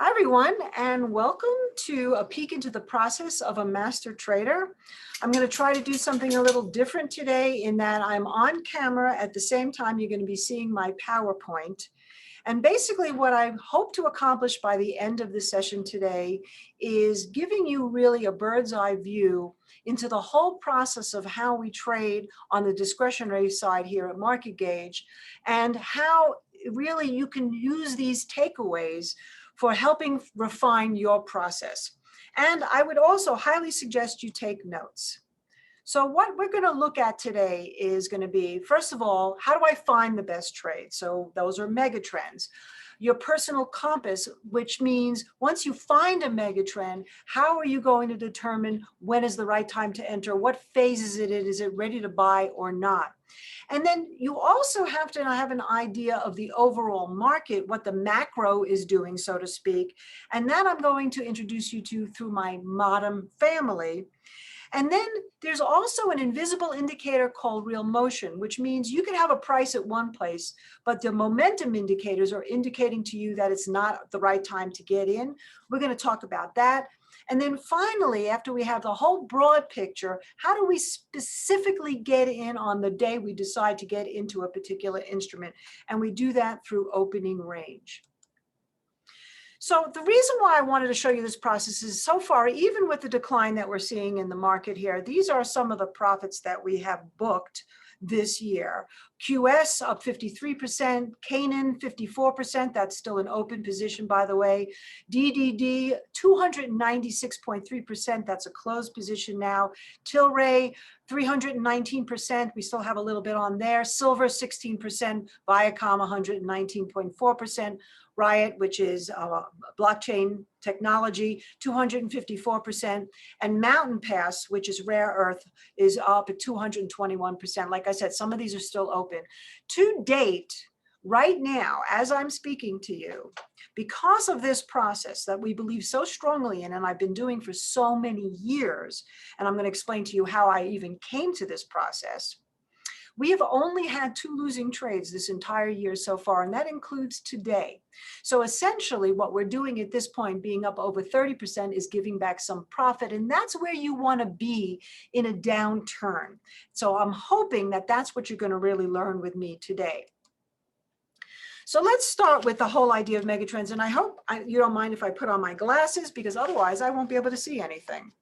Hi, everyone, and welcome to a peek into the process of a master trader. I'm going to try to do something a little different today in that I'm on camera at the same time you're going to be seeing my PowerPoint. And basically what I hope to accomplish by the end of the session today is giving you really a bird's eye view into the whole process of how we trade on the discretionary side here at Market Gauge and how really you can use these takeaways for helping refine your process. And I would also highly suggest you take notes. So what we're going to look at today is going to be, first of all, how do I find the best trade? So those are megatrends. Your personal compass, which means once you find a megatrend, how are you going to determine when is the right time to enter? What phase is it in? Is it ready to buy or not? And then you also have to have an idea of the overall market, what the macro is doing, so to speak. And that I'm going to introduce you to through my MODM family. And then there's also an invisible indicator called real motion, which means you can have a price at one place, but the momentum indicators are indicating to you that it's not the right time to get in. We're going to talk about that. And then finally, after we have the whole broad picture, how do we specifically get in on the day we decide to get into a particular instrument? And we do that through opening range. So the reason why I wanted to show you this process is so far, even with the decline that we're seeing in the market here, these are some of the profits that we have booked this year. QS up 53%, Canaan 54%, that's still an open position, by the way. DDD 296.3%, that's a closed position now. Tilray 319%, we still have a little bit on there. Silver 16%, Viacom 119.4%. Riot, which is blockchain technology, 254%, and Mountain Pass, which is rare earth, is up at 221%. Like I said, some of these are still open. To date, right now, as I'm speaking to you, because of this process that we believe so strongly in, and I've been doing for so many years, and I'm going to explain to you how I even came to this process, we have only had 2 losing trades this entire year so far, and that includes today. So essentially what we're doing at this point, being up over 30%, is giving back some profit, and that's where you want to be in a downturn. So I'm hoping that that's what you're going to really learn with me today. So let's start with the whole idea of megatrends, and I hope you don't mind if I put on my glasses, because otherwise I won't be able to see anything.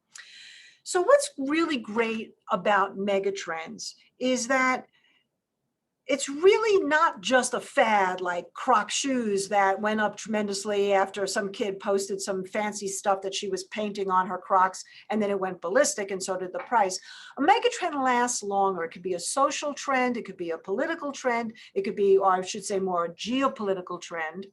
So what's really great about megatrends is that it's really not just a fad like Croc shoes that went up tremendously after some kid posted some fancy stuff that she was painting on her Crocs, and then it went ballistic, and so did the price. A megatrend lasts longer. It could be a social trend, it could be a political trend, it could be, or I should say more, a geopolitical trend.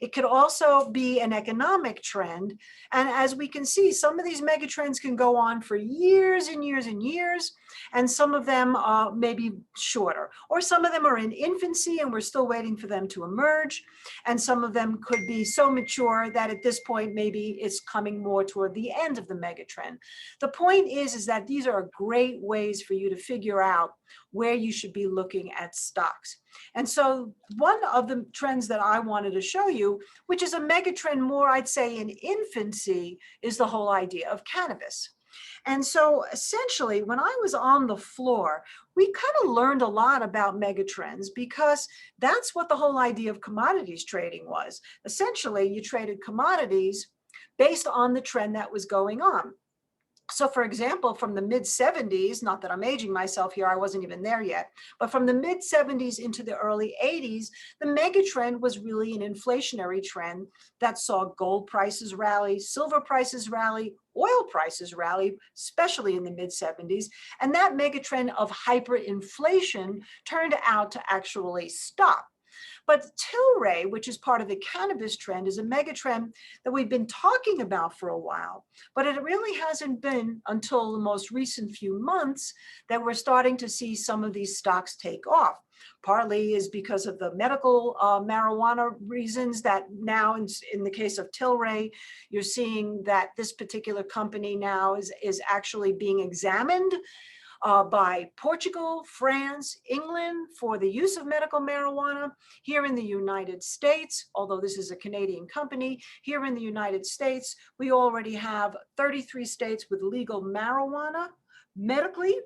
It could also be an economic trend. And as we can see, some of these megatrends can go on for years and years and years, and some of them may be shorter, or some of them are in infancy and we're still waiting for them to emerge. And some of them could be so mature that at this point, maybe it's coming more toward the end of the megatrend. The point is that these are great ways for you to figure out where you should be looking at stocks. And so one of the trends that I wanted to show you, which is a megatrend more, I'd say, in infancy, is the whole idea of cannabis. And so essentially, when I was on the floor, we kind of learned a lot about megatrends, because that's what the whole idea of commodities trading was. Essentially, you traded commodities based on the trend that was going on. So for example, from the mid-70s, not that I'm aging myself here, I wasn't even there yet, but from the mid-70s into the early 80s, the megatrend was really an inflationary trend that saw gold prices rally, silver prices rally, oil prices rally, especially in the mid-70s. And that megatrend of hyperinflation turned out to actually stop. But Tilray, which is part of the cannabis trend, is a megatrend that we've been talking about for a while, but it really hasn't been until the most recent few months that we're starting to see some of these stocks take off. Partly is because of the medical marijuana reasons that now, in the case of Tilray, you're seeing that this particular company now is actually being examined by Portugal, France, England for the use of medical marijuana. Here in the United States, although this is a Canadian company, here in the United States, we already have 33 states with legal marijuana medically.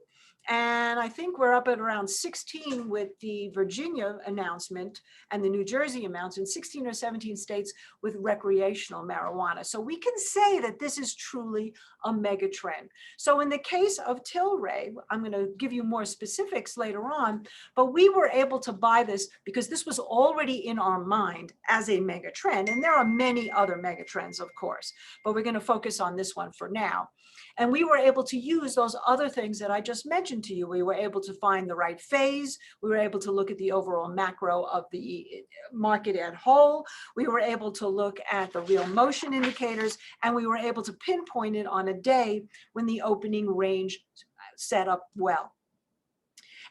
And I think we're up at around 16 with the Virginia announcement and the New Jersey announcement, 16 or 17 states with recreational marijuana. So we can say that this is truly a mega trend. So in the case of Tilray, I'm going to give you more specifics later on, but we were able to buy this because this was already in our mind as a mega trend. And there are many other mega trends, of course, but we're going to focus on this one for now. And we were able to use those other things that I just mentioned to you. We were able to find the right phase. We were able to look at the overall macro of the market at whole. We were able to look at the real motion indicators, and we were able to pinpoint it on a day when the opening range set up well.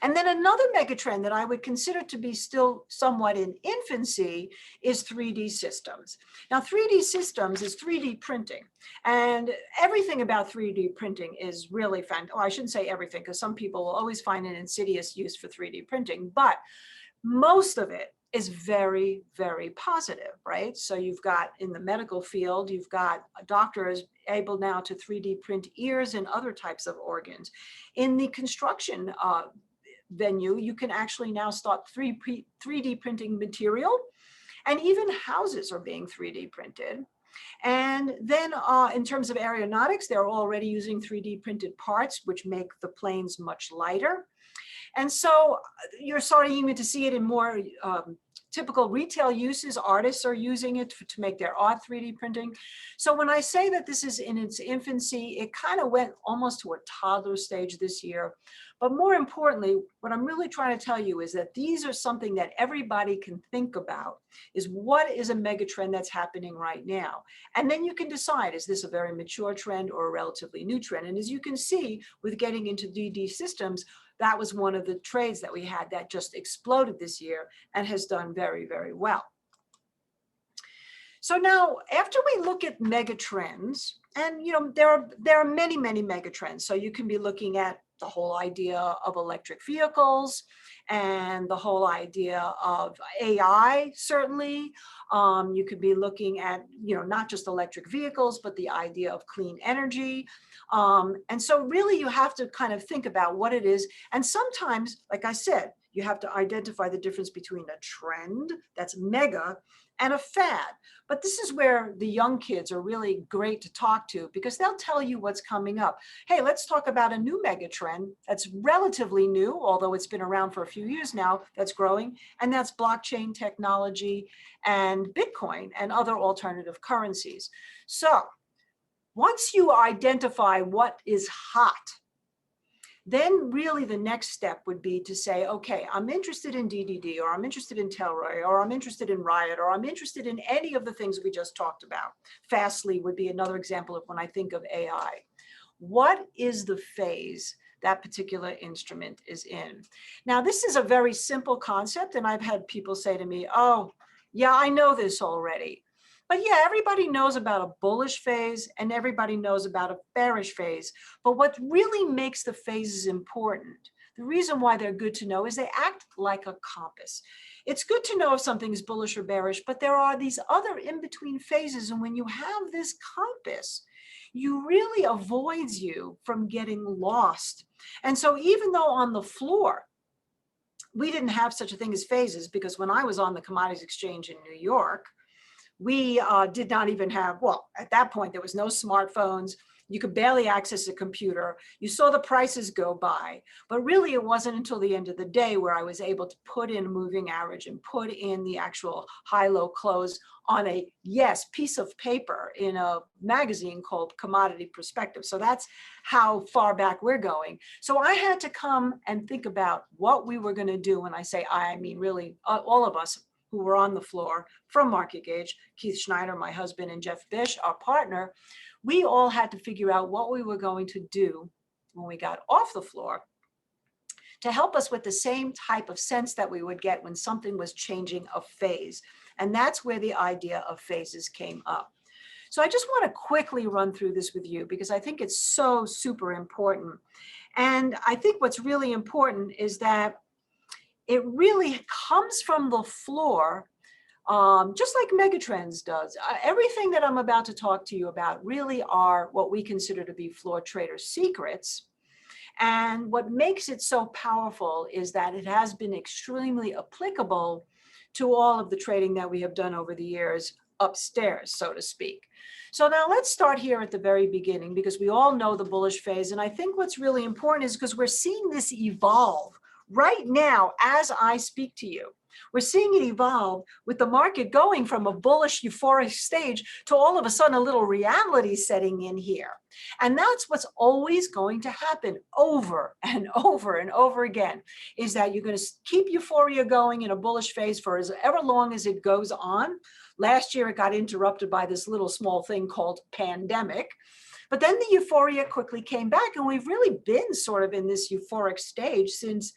And then another megatrend that I would consider to be still somewhat in infancy is 3D systems. Now, 3D systems is 3D printing. And everything about 3D printing is really fun. Oh, I shouldn't say everything, because some people will always find an insidious use for 3D printing. But most of it is very, very positive, right? So you've got in the medical field, you've got doctors able now to 3D print ears and other types of organs. In the construction venue, you can actually now start 3D printing material, and even houses are being 3D printed. And then in terms of aeronautics, they're already using 3D printed parts, which make the planes much lighter. And so you're starting even to see it in more typical retail uses. Artists are using it to make their art 3D printing. So when I say that this is in its infancy, it kind of went almost to a toddler stage this year. But more importantly, what I'm really trying to tell you is that these are something that everybody can think about, is what is a mega trend that's happening right now? And then you can decide, is this a very mature trend or a relatively new trend? And as you can see, with getting into 3D systems, that was one of the trades that we had that just exploded this year and has done very, very well. So now, after we look at mega trends, and there are many, many mega trends. So you can be looking at the whole idea of electric vehicles and the whole idea of AI, certainly. You could be looking at, not just electric vehicles, but the idea of clean energy. And so really you have to kind of think about what it is. And sometimes, like I said, you have to identify the difference between a trend that's mega and a fad. But this is where the young kids are really great to talk to, because they'll tell you what's coming up. Hey, let's talk about a new mega trend that's relatively new, although it's been around for a few years now, that's growing, and that's blockchain technology and Bitcoin and other alternative currencies. So once you identify what is hot, then really the next step would be to say, okay, I'm interested in DDD, or I'm interested in Tilray, or I'm interested in Riot, or I'm interested in any of the things we just talked about. Fastly would be another example of when I think of AI. What is the phase that particular instrument is in? Now, this is a very simple concept, and I've had people say to me, oh, yeah, I know this already. But yeah, everybody knows about a bullish phase and everybody knows about a bearish phase. But what really makes the phases important, the reason why they're good to know, is they act like a compass. It's good to know if something is bullish or bearish, but there are these other in-between phases. And when you have this compass, you really avoids you from getting lost. And so even though on the floor, we didn't have such a thing as phases, because when I was on the commodities exchange in New York, we did not even have, well, at that point, there was no smartphones. You could barely access a computer. You saw the prices go by. But really, it wasn't until the end of the day where I was able to put in a moving average and put in the actual high-low close on a, piece of paper in a magazine called Commodity Perspective. So that's how far back we're going. So I had to come and think about what we were going to do. When I say I mean really all of us who were on the floor from Market Gauge, Keith Schneider, my husband, and Jeff Bish, our partner, we all had to figure out what we were going to do when we got off the floor to help us with the same type of sense that we would get when something was changing a phase. And that's where the idea of phases came up. So I just want to quickly run through this with you because I think it's so super important. And I think what's really important is that it really comes from the floor, just like Megatrends does. Everything that I'm about to talk to you about really are what we consider to be floor trader secrets. And what makes it so powerful is that it has been extremely applicable to all of the trading that we have done over the years upstairs, so to speak. So now let's start here at the very beginning because we all know the bullish phase. And I think what's really important is because we're seeing this evolve right now as I speak to you. We're seeing it evolve with the market going from a bullish euphoric stage to all of a sudden a little reality setting in here. And that's what's always going to happen over and over and over again, is that you're going to keep euphoria going in a bullish phase for as ever long as it goes on. Last year, it got interrupted by this little small thing called pandemic. But then the euphoria quickly came back, and we've really been sort of in this euphoric stage since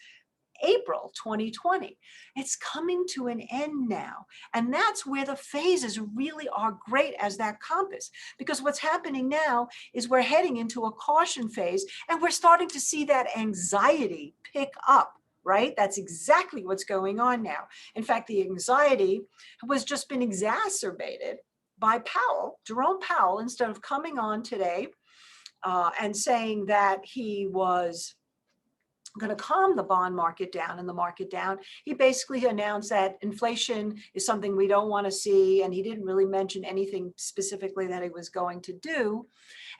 April 2020. It's coming to an end now. And that's where the phases really are great as that compass. Because what's happening now is we're heading into a caution phase, and we're starting to see that anxiety pick up. Right? That's exactly what's going on now. In fact, the anxiety was just been exacerbated by Powell, Jerome Powell, instead of coming on today and saying that he was going to calm the bond market down and the market down. He basically announced that inflation is something we don't want to see, and he didn't really mention anything specifically that he was going to do.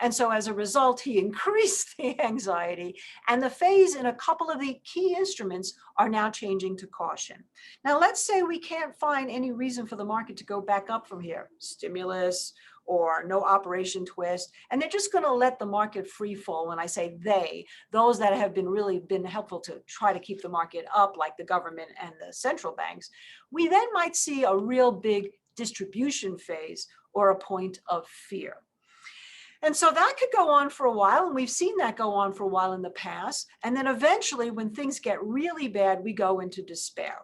And so as a result, he increased the anxiety, and the phase in a couple of the key instruments are now changing to caution. Now, let's say we can't find any reason for the market to go back up from here, stimulus or no operation twist, and they're just going to let the market free fall. When I say they, those that have been really been helpful to try to keep the market up, like the government and the central banks, we then might see a real big distribution phase or a point of fear. And so that could go on for a while, and we've seen that go on for a while in the past. And then eventually, when things get really bad, we go into despair.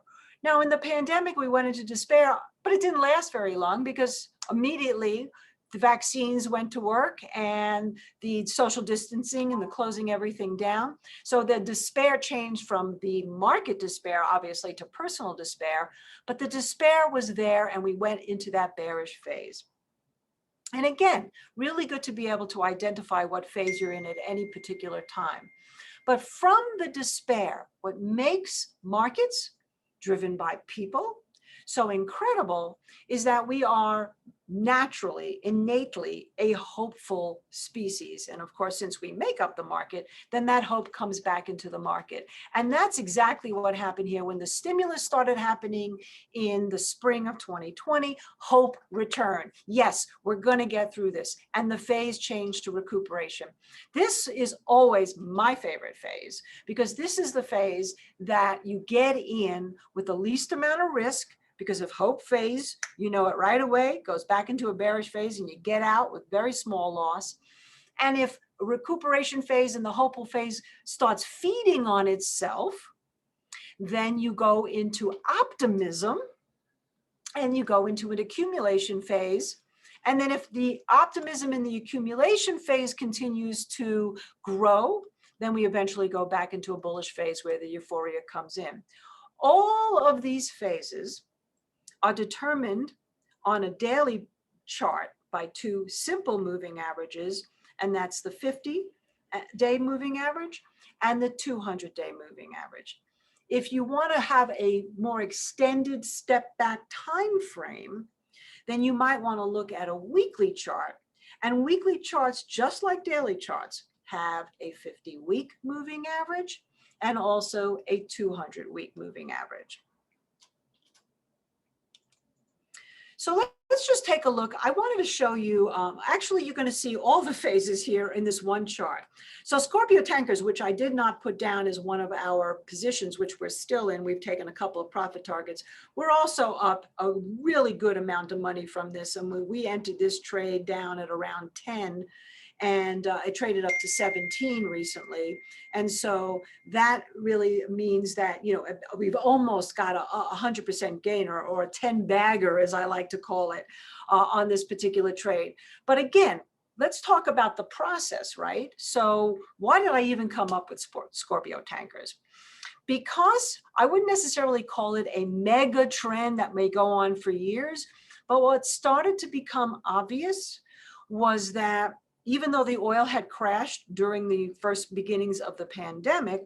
Now, in the pandemic, we went into despair, but it didn't last very long because immediately the vaccines went to work and the social distancing and the closing everything down. So the despair changed from the market despair, obviously, to personal despair, but the despair was there, and we went into that bearish phase. And again, really good to be able to identify what phase you're in at any particular time. But from the despair, what makes markets driven by people so incredible is that we are naturally, innately a hopeful species. And of course, since we make up the market, then that hope comes back into the market. And that's exactly what happened here when the stimulus started happening in the spring of 2020. Hope returned. Yes, we're going to get through this. And the phase changed to recuperation. This is always my favorite phase because this is the phase that you get in with the least amount of risk. Because if hope phase, you know it right away, goes back into a bearish phase and you get out with very small loss. And if a recuperation phase and the hopeful phase starts feeding on itself, then you go into optimism and you go into an accumulation phase. And then if the optimism in the accumulation phase continues to grow, then we eventually go back into a bullish phase where the euphoria comes in. All of these phases are determined on a daily chart by two simple moving averages, and that's the 50-day moving average and the 200-day moving average. If you want to have a more extended step back time frame, then you might want to look at a weekly chart. And weekly charts, just like daily charts, have a 50-week moving average and also a 200-week moving average. So let's just take a look. I wanted to show you, actually, you're going to see all the phases here in this one chart. So Scorpio tankers, which I did not put down as one of our positions, which we're still in, we've taken a couple of profit targets. We're also up a really good amount of money from this. And we entered this trade down at around 10 and it traded up to 17 recently. And so that really means that, you know, we've almost got a 100% gain, or a 10 bagger, as I like to call it, on this particular trade. But again, let's talk about the process, right? So why did I even come up with Scorpio tankers? Because I wouldn't necessarily call it a mega trend that may go on for years, but what started to become obvious was that even though the oil had crashed during the first beginnings of the pandemic,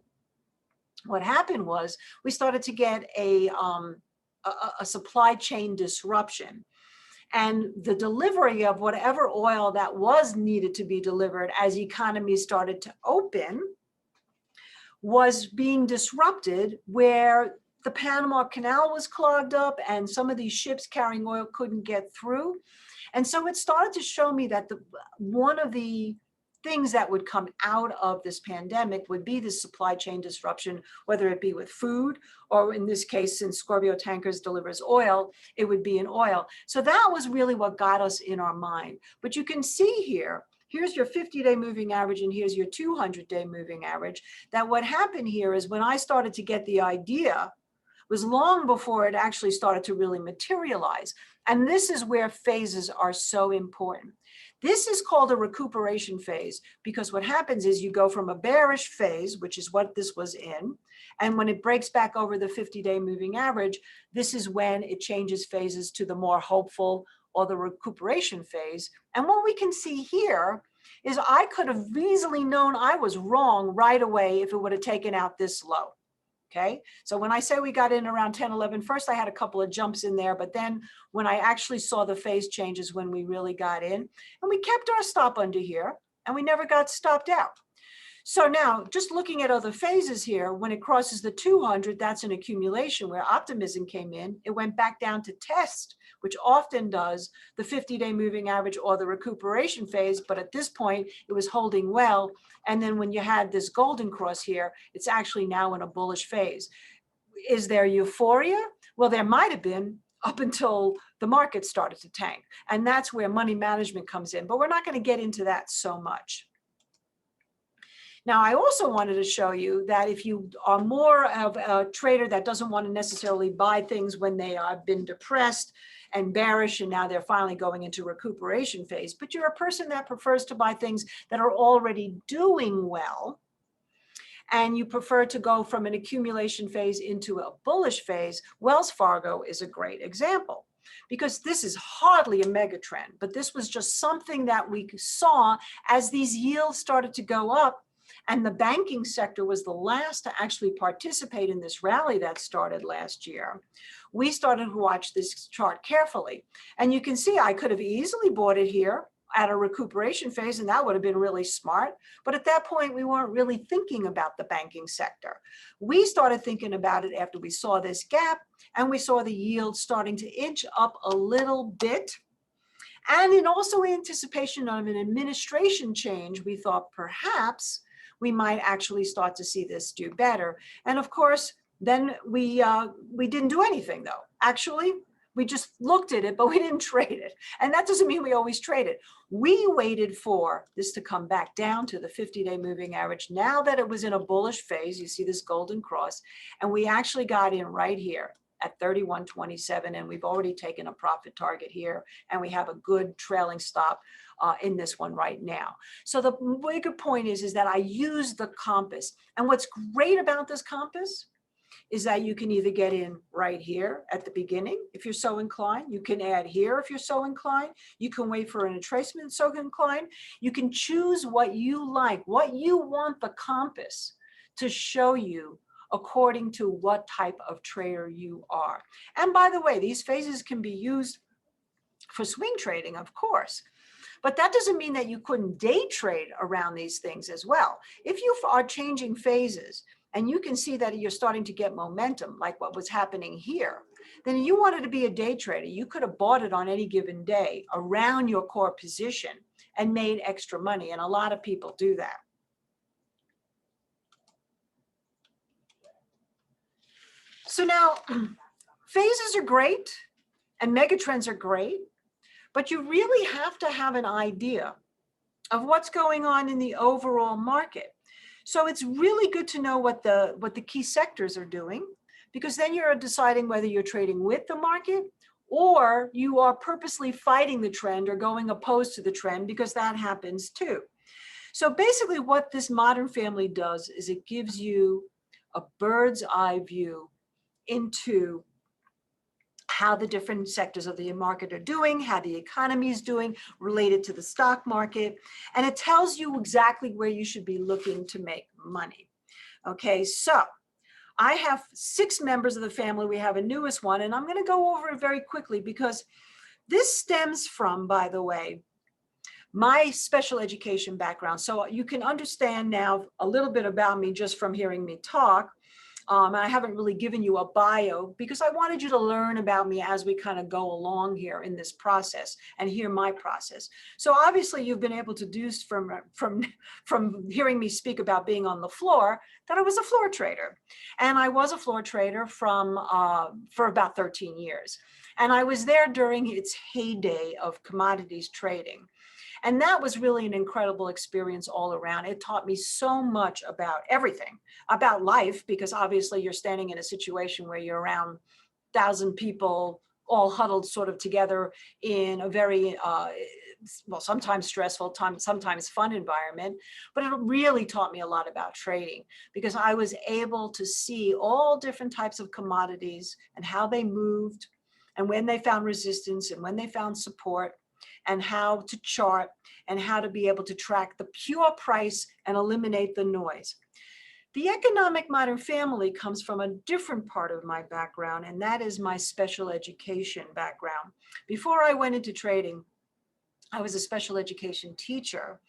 what happened was we started to get a supply chain disruption. And the delivery of whatever oil that was needed to be delivered as economies started to open was being disrupted, where the Panama Canal was clogged up and some of these ships carrying oil couldn't get through. And so it started to show me that one of the things that would come out of this pandemic would be the supply chain disruption, whether it be with food, or in this case, since Scorpio Tankers delivers oil, it would be in oil. So that was really what got us in our mind. But you can see here, here's your 50-day moving average, and here's your 200-day moving average, that what happened here is when I started to get the idea was long before it actually started to really materialize. And this is where phases are so important. This is called a recuperation phase, because what happens is you go from a bearish phase, which is what this was in, and when it breaks back over the 50-day moving average, this is when it changes phases to the more hopeful, or the recuperation phase. And what we can see here is I could have easily known I was wrong right away if it would have taken out this low. Okay, so when I say we got in around 10, 11, first I had a couple of jumps in there, but then when I actually saw the phase changes, when we really got in, and we kept our stop under here, and we never got stopped out. So now, just looking at other phases here, when it crosses the 200, that's an accumulation where optimism came in. It went back down to test, which often does the 50-day moving average or the recuperation phase. But at this point, it was holding well. And then when you had this golden cross here, it's actually now in a bullish phase. Is there euphoria? Well, there might have been up until the market started to tank. And that's where money management comes in. But we're not going to get into that so much. Now, I also wanted to show you that if you are more of a trader that doesn't want to necessarily buy things when they have been depressed and bearish, and now they're finally going into recuperation phase, but you're a person that prefers to buy things that are already doing well, and you prefer to go from an accumulation phase into a bullish phase, Wells Fargo is a great example. Because this is hardly a mega trend, but this was just something that we saw as these yields started to go up. And the banking sector was the last to actually participate in this rally that started last year. We started to watch this chart carefully. And you can see I could have easily bought it here at a recuperation phase, and that would have been really smart. But at that point, we weren't really thinking about the banking sector. We started thinking about it after we saw this gap, and we saw the yield starting to inch up a little bit. And in also anticipation of an administration change, we thought perhaps we might actually start to see this do better. And of course, then we didn't do anything though. Actually, we just looked at it, but we didn't trade it. And that doesn't mean we always trade it. We waited for this to come back down to the 50-day moving average. Now that it was in a bullish phase, you see this golden cross, and we actually got in right here at 31.27, and we've already taken a profit target here, and we have a good trailing stop in this one right now. So the bigger point is that I use the compass. And what's great about this compass is that you can either get in right here at the beginning, if you're so inclined. You can add here if you're so inclined. You can wait for an retracement so inclined. You can choose what you like, what you want the compass to show you according to what type of trader you are. And by the way, these phases can be used for swing trading, of course. But that doesn't mean that you couldn't day trade around these things as well. If you are changing phases and you can see that you're starting to get momentum, like what was happening here, then you wanted to be a day trader. You could have bought it on any given day around your core position and made extra money. And a lot of people do that. So now, phases are great and megatrends are great, but you really have to have an idea of what's going on in the overall market. So it's really good to know what the key sectors are doing, because then you're deciding whether you're trading with the market or you are purposely fighting the trend or going opposed to the trend, because that happens too. So basically what this modern family does is it gives you a bird's eye view into how the different sectors of the market are doing, how the economy is doing related to the stock market. And it tells you exactly where you should be looking to make money. Okay, so I have 6 members of the family. We have a newest one, and I'm going to go over it very quickly because this stems from, by the way, my special education background. So you can understand now a little bit about me just from hearing me talk. I haven't really given you a bio because I wanted you to learn about me as we kind of go along here in this process and hear my process. So obviously you've been able to deduce from hearing me speak about being on the floor that I was a floor trader. And I was a floor trader for about 13 years. And I was there during its heyday of commodities trading. And that was really an incredible experience all around. It taught me so much about everything, about life, because obviously you're standing in a situation where you're around 1,000 people all huddled sort of together in a very, well, sometimes stressful, sometimes fun environment. But it really taught me a lot about trading, because I was able to see all different types of commodities and how they moved and when they found resistance and when they found support, and how to chart and how to be able to track the pure price and eliminate the noise. The economic modern family comes from a different part of my background, and that is my special education background. Before I went into trading, I was a special education teacher.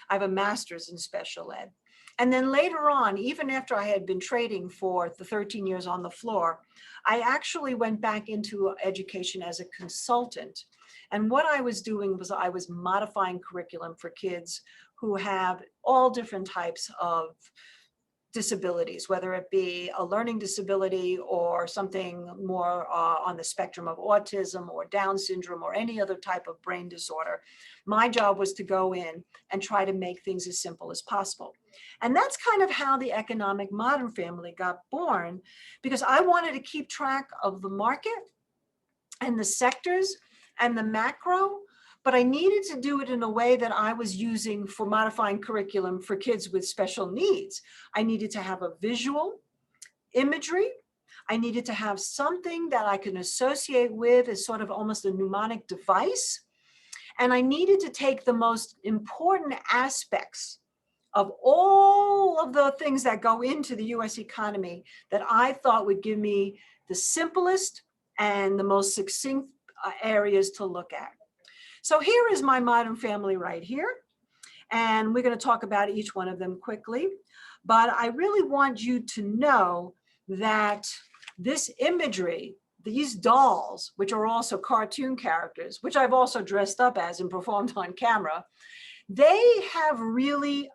I have a master's in special ed. And then later on, even after I had been trading for the 13 years on the floor, I actually went back into education as a consultant. And what I was doing was I was modifying curriculum for kids who have all different types of disabilities, whether it be a learning disability or something more on the spectrum of autism or Down syndrome or any other type of brain disorder. My job was to go in and try to make things as simple as possible. And that's kind of how the economic modern family got born, because I wanted to keep track of the market and the sectors and the macro, but I needed to do it in a way that I was using for modifying curriculum for kids with special needs. I needed to have a visual imagery. I needed to have something that I can associate with as sort of almost a mnemonic device. And I needed to take the most important aspects of all of the things that go into the US economy that I thought would give me the simplest and the most succinct areas to look at. So here is my modern family right here. And we're going to talk about each one of them quickly. But I really want you to know that this imagery, these dolls, which are also cartoon characters, which I've also dressed up as and performed on camera, they have really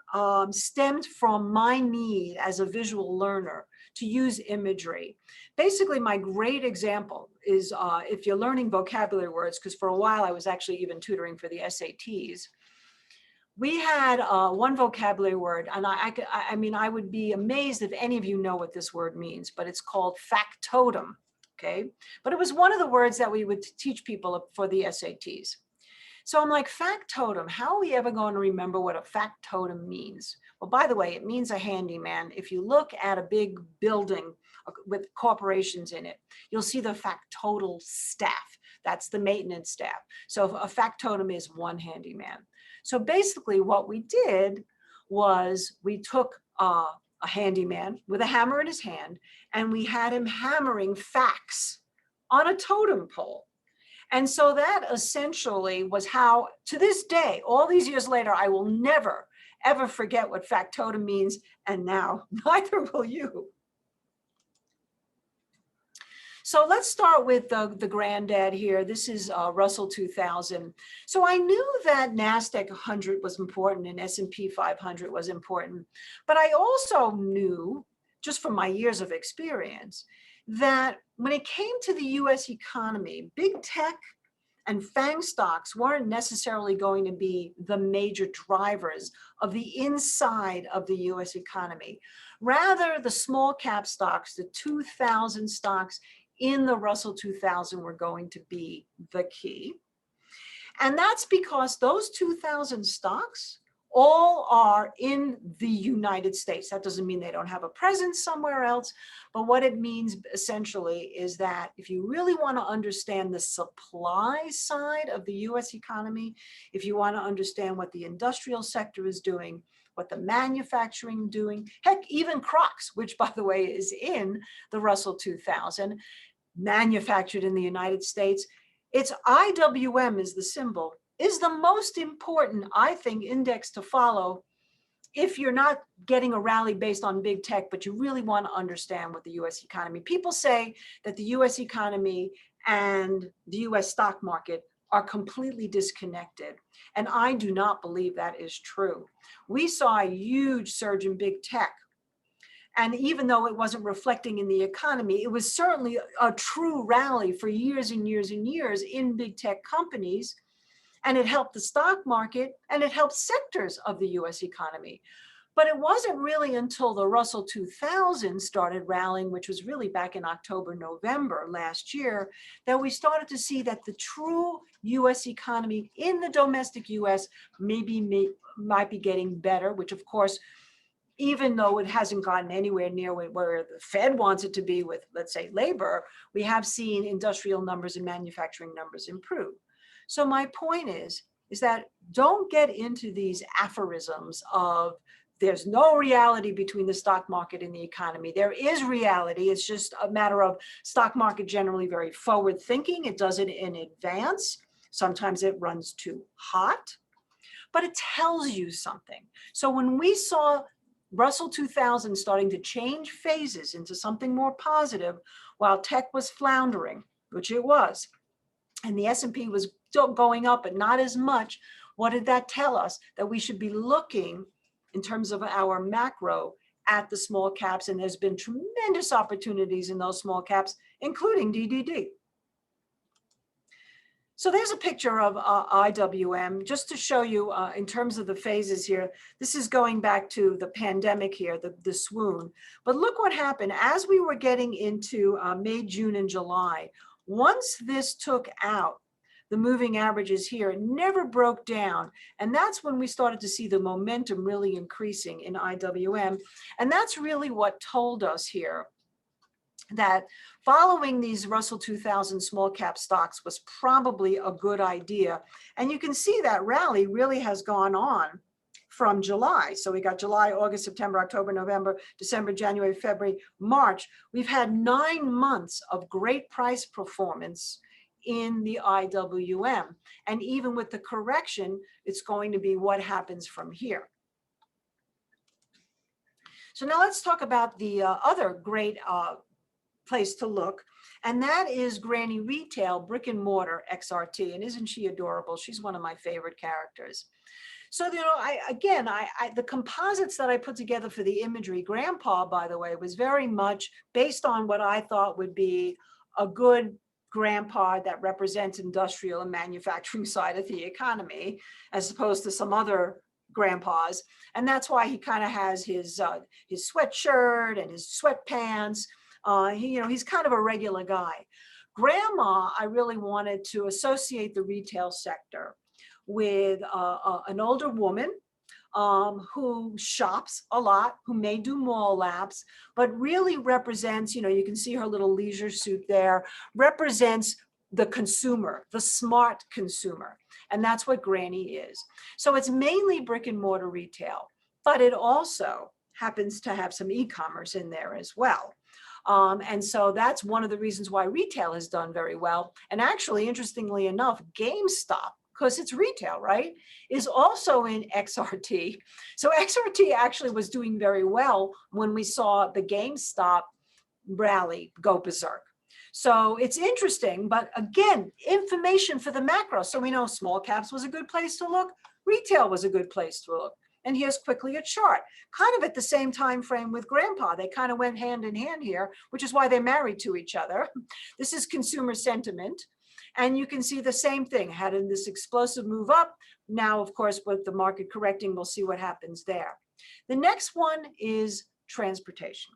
stemmed from my need as a visual learner to use imagery. Basically, my great example is if you're learning vocabulary words, because for a while I was actually even tutoring for the SATs. We had one vocabulary word, and I mean, I would be amazed if any of you know what this word means, but it's called factotum, okay? But it was one of the words that we would teach people for the SATs. So I'm like, factotum, how are we ever going to remember what a factotum means? Well, by the way, it means a handyman. If you look at a big building with corporations in it, you'll see the factotal staff. That's the maintenance staff. So a factotum is one handyman. So basically what we did was we took a handyman with a hammer in his hand, and we had him hammering facts on a totem pole. And so that essentially was how, to this day, all these years later, I will never, ever forget what factotum means. And now neither will you. So let's start with the granddad here. This is Russell 2000. So I knew that NASDAQ 100 was important and S&P 500 was important. But I also knew, just from my years of experience, that when it came to the US economy, big tech and FANG stocks weren't necessarily going to be the major drivers of the inside of the US economy. Rather, the small cap stocks, the 2000 stocks in the Russell 2000 were going to be the key. And that's because those 2000 stocks all are in the United States. That doesn't mean they don't have a presence somewhere else, but what it means essentially is that if you really want to understand the supply side of the US economy, if you want to understand what the industrial sector is doing, what the manufacturing doing, heck, even Crocs, which by the way is in the Russell 2000, manufactured in the United States, its IWM is the symbol, is the most important, I think, index to follow if you're not getting a rally based on big tech, but you really want to understand what the US economy. People say that the US economy and the US stock market are completely disconnected. And I do not believe that is true. We saw a huge surge in big tech. And even though it wasn't reflecting in the economy, it was certainly a true rally for years and years and years in big tech companies. And it helped the stock market and it helped sectors of the US economy. But it wasn't really until the Russell 2000 started rallying, which was really back in October, November last year, that we started to see that the true US economy in the domestic US might be getting better, which of course, even though it hasn't gotten anywhere near where the Fed wants it to be with, let's say, labor, we have seen industrial numbers and manufacturing numbers improve. So my point is that don't get into these aphorisms of there's no reality between the stock market and the economy. There is reality. It's just a matter of stock market generally very forward thinking. It does it in advance. Sometimes it runs too hot, but it tells you something. So when we saw Russell 2000 starting to change phases into something more positive while tech was floundering, which it was, and the S&P was still going up, but not as much. What did that tell us? That we should be looking in terms of our macro at the small caps, and there's been tremendous opportunities in those small caps, including DDD. So there's a picture of IWM, just to show you in terms of the phases here. This is going back to the pandemic here, the swoon. But look what happened as we were getting into May, June, and July. Once this took out the moving averages here, it never broke down. And that's when we started to see the momentum really increasing in IWM. And that's really what told us here that following these Russell 2000 small cap stocks was probably a good idea. And you can see that rally really has gone on from July. So we got July, August, September, October, November, December, January, February, March. We've had 9 months of great price performance in the IWM. And even with the correction, it's going to be what happens from here. So now let's talk about the other great place to look, and that is Granny Retail, brick and mortar XRT. And isn't she adorable? She's one of my favorite characters. So, you know, the composites that I put together for the imagery, Grandpa, by the way, was very much based on what I thought would be a good grandpa that represents industrial and manufacturing side of the economy, as opposed to some other grandpas. And that's why he kind of has his sweatshirt and his sweatpants. He's kind of a regular guy. Grandma, I really wanted to associate the retail sector with an older woman who shops a lot, who may do mall laps, but really represents, you can see her little leisure suit there, represents the consumer, the smart consumer. And that's what Granny is. So it's mainly brick and mortar retail, but it also happens to have some e-commerce in there as well. And so that's one of the reasons why retail has done very well. And actually, interestingly enough, GameStop, because it's retail, right, is also in XRT. So XRT actually was doing very well when we saw the GameStop rally go berserk. So it's interesting, but again, information for the macro. So we know small caps was a good place to look. Retail was a good place to look. And here's quickly a chart, kind of at the same time frame with Grandpa. They kind of went hand in hand here, which is why they're married to each other. This is consumer sentiment. And you can see the same thing, had in this explosive move up. Now, of course, with the market correcting, we'll see what happens there. The next one is transportation.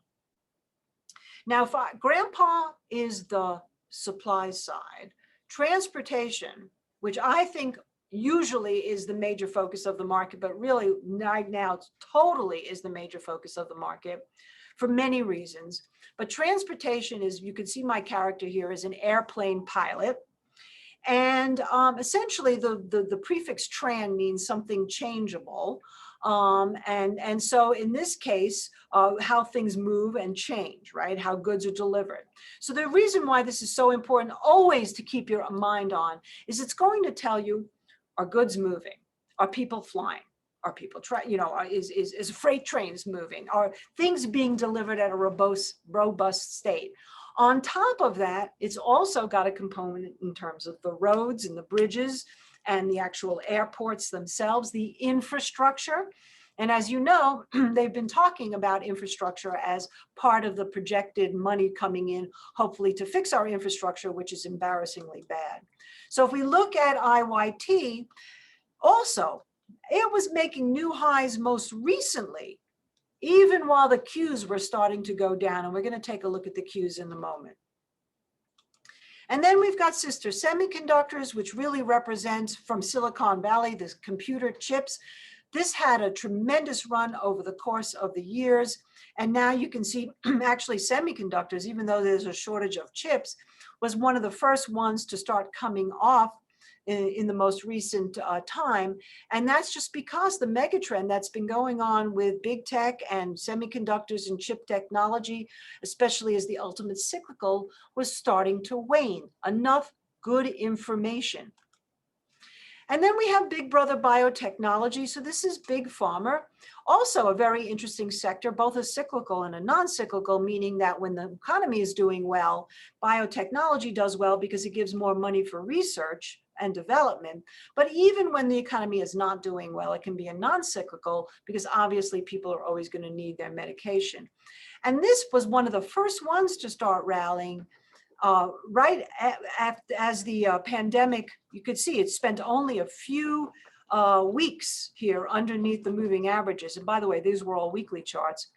Now, if Grandpa is the supply side, transportation, which I think usually is the major focus of the market, but really right now totally is the major focus of the market for many reasons. But transportation is, you can see my character here is an airplane pilot. And essentially the prefix tran means something changeable. And so in this case, how things move and change, right? How goods are delivered. So the reason why this is so important always to keep your mind on is it's going to tell you, are goods moving? Are people flying? Are people trying, is freight trains moving? Are things being delivered at a robust state? On top of that, it's also got a component in terms of the roads and the bridges and the actual airports themselves, the infrastructure. And as you know, they've been talking about infrastructure as part of the projected money coming in, hopefully to fix our infrastructure, which is embarrassingly bad. So if we look at IYT, also, it was making new highs most recently, even while the Qs were starting to go down. And we're going to take a look at the Qs in a moment. And then we've got sister semiconductors, which really represents from Silicon Valley, the computer chips. This had a tremendous run over the course of the years. And now you can see actually semiconductors, even though there's a shortage of chips, was one of the first ones to start coming off in the most recent time. And that's just because the megatrend that's been going on with big tech and semiconductors and chip technology, especially as the ultimate cyclical, was starting to wane. Enough good information. And then we have Big Brother biotechnology. So this is big pharma, also a very interesting sector, both a cyclical and a non-cyclical, meaning that when the economy is doing well, biotechnology does well because it gives more money for research and development. But even when the economy is not doing well, it can be a non-cyclical because obviously people are always going to need their medication. And this was one of the first ones to start rallying right as the pandemic. You could see it spent only a few weeks here underneath the moving averages. And by the way, these were all weekly charts.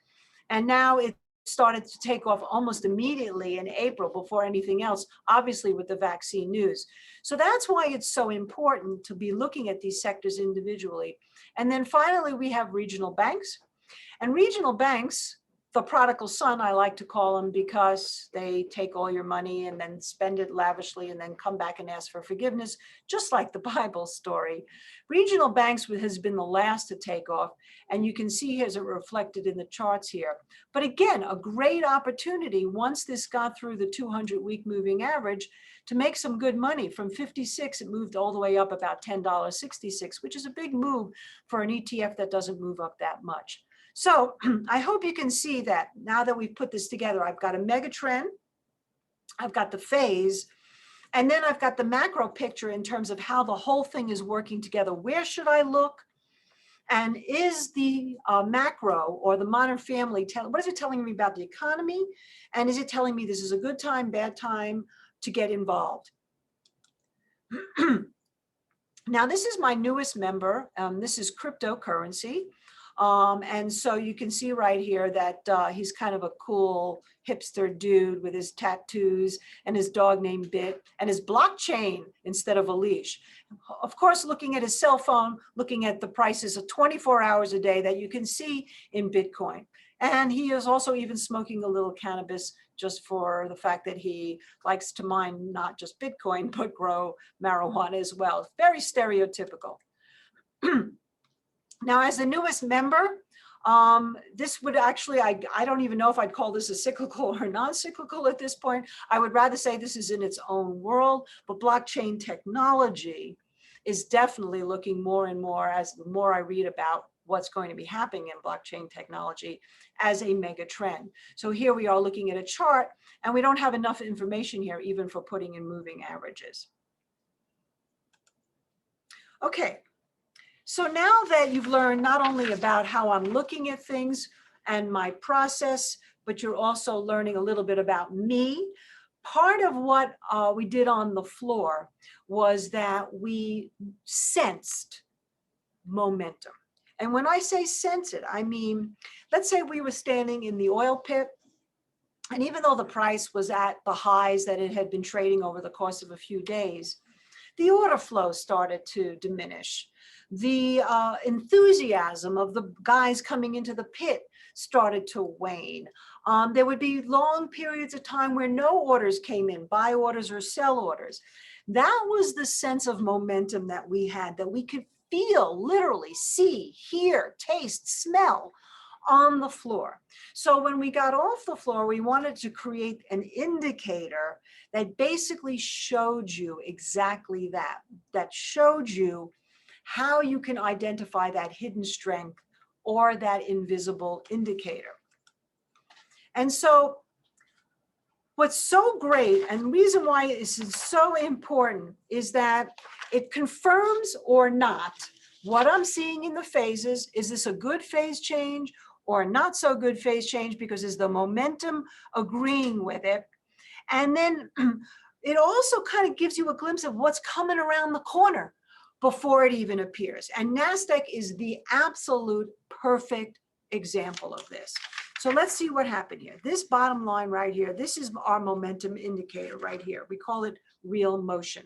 And now it started to take off almost immediately in April before anything else, obviously with the vaccine news. So that's why it's so important to be looking at these sectors individually. And then finally, we have regional banks. And regional banks, the prodigal son, I like to call them, because they take all your money and then spend it lavishly and then come back and ask for forgiveness, just like the Bible story. Regional banks has been the last to take off, and you can see here's it reflected in the charts here. But again, a great opportunity once this got through the 200-week moving average to make some good money. From 56, it moved all the way up about $10.66, which is a big move for an ETF that doesn't move up that much. So I hope you can see that now that we've put this together, I've got a mega trend, I've got the phase, and then I've got the macro picture in terms of how the whole thing is working together. Where should I look? And is the macro or the modern family, what is it telling me about the economy? And is it telling me this is a good time, bad time to get involved? Now, this is my newest member. This is cryptocurrency. And so you can see right here that he's kind of a cool hipster dude with his tattoos and his dog named Bit and his blockchain instead of a leash. Of course, looking at his cell phone, looking at the prices of 24 hours a day that you can see in Bitcoin. And he is also even smoking a little cannabis just for the fact that he likes to mine not just Bitcoin, but grow marijuana as well. Very stereotypical. Now, as the newest member, this would actually, I don't even know if I'd call this a cyclical or non-cyclical at this point. I would rather say this is in its own world, but blockchain technology is definitely looking more and more, as the more I read about what's going to be happening in blockchain technology, as a mega trend. So here we are looking at a chart, and we don't have enough information here even for putting in moving averages. Okay. So now that you've learned not only about how I'm looking at things and my process, but you're also learning a little bit about me, part of what we did on the floor was that we sensed momentum. And when I say sense it, I mean, let's say we were standing in the oil pit, and even though the price was at the highs that it had been trading over the course of a few days, the order flow started to diminish. The enthusiasm of the guys coming into the pit started to wane. There would be long periods of time where no orders came in, buy orders or sell orders. That was the sense of momentum that we had, that we could feel, literally see, hear, taste, smell on the floor. So when we got off the floor, we wanted to create an indicator that basically showed you exactly that, that showed you how you can identify that hidden strength or that invisible indicator. And so what's so great, and the reason why this is so important, is that it confirms or not what I'm seeing in the phases. Is this a good phase change or not so good phase change? Because is the momentum agreeing with it? And then it also kind of gives you a glimpse of what's coming around the corner before it even appears. And NASDAQ is the absolute perfect example of this. So let's see what happened here. This bottom line right here, this is our momentum indicator right here. We call it real motion.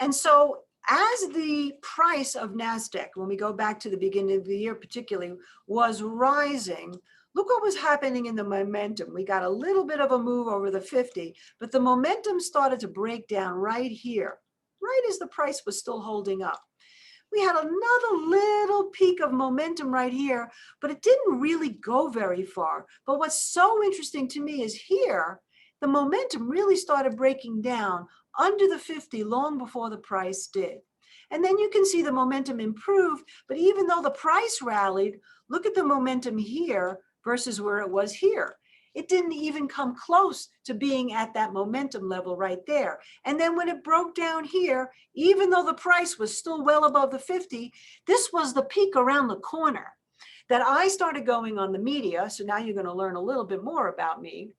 And so as the price of NASDAQ, when we go back to the beginning of the year particularly, was rising, look what was happening in the momentum. We got a little bit of a move over the 50, but the momentum started to break down right here, right as the price was still holding up. We had another little peak of momentum right here, but it didn't really go very far. But what's so interesting to me is here, the momentum really started breaking down under the 50 long before the price did. And then you can see the momentum improve, but even though the price rallied, look at the momentum here versus where it was here. It didn't even come close to being at that momentum level right there. And then when it broke down here, even though the price was still well above the 50, this was the peak around the corner that I started going on the media. So now you're going to learn a little bit more about me,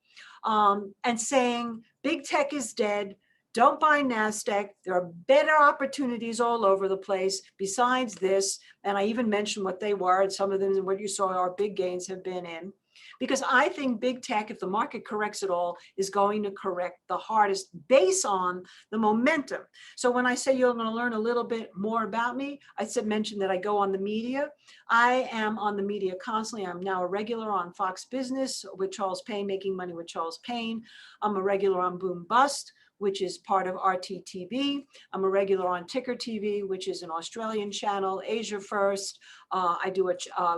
and saying big tech is dead. Don't buy NASDAQ. There are better opportunities all over the place besides this. And I even mentioned what they were, and some of them, what you saw, our big gains have been in. Because I think big tech, if the market corrects it all, is going to correct the hardest based on the momentum. So when I say you're going to learn a little bit more about me, I mentioned that I go on the media. I am on the media constantly. I'm now a regular on Fox Business with Charles Payne, Making Money with Charles Payne. I'm a regular on Boom Bust, which is part of RTTV. I'm a regular on Ticker TV, which is an Australian channel, Asia First. I do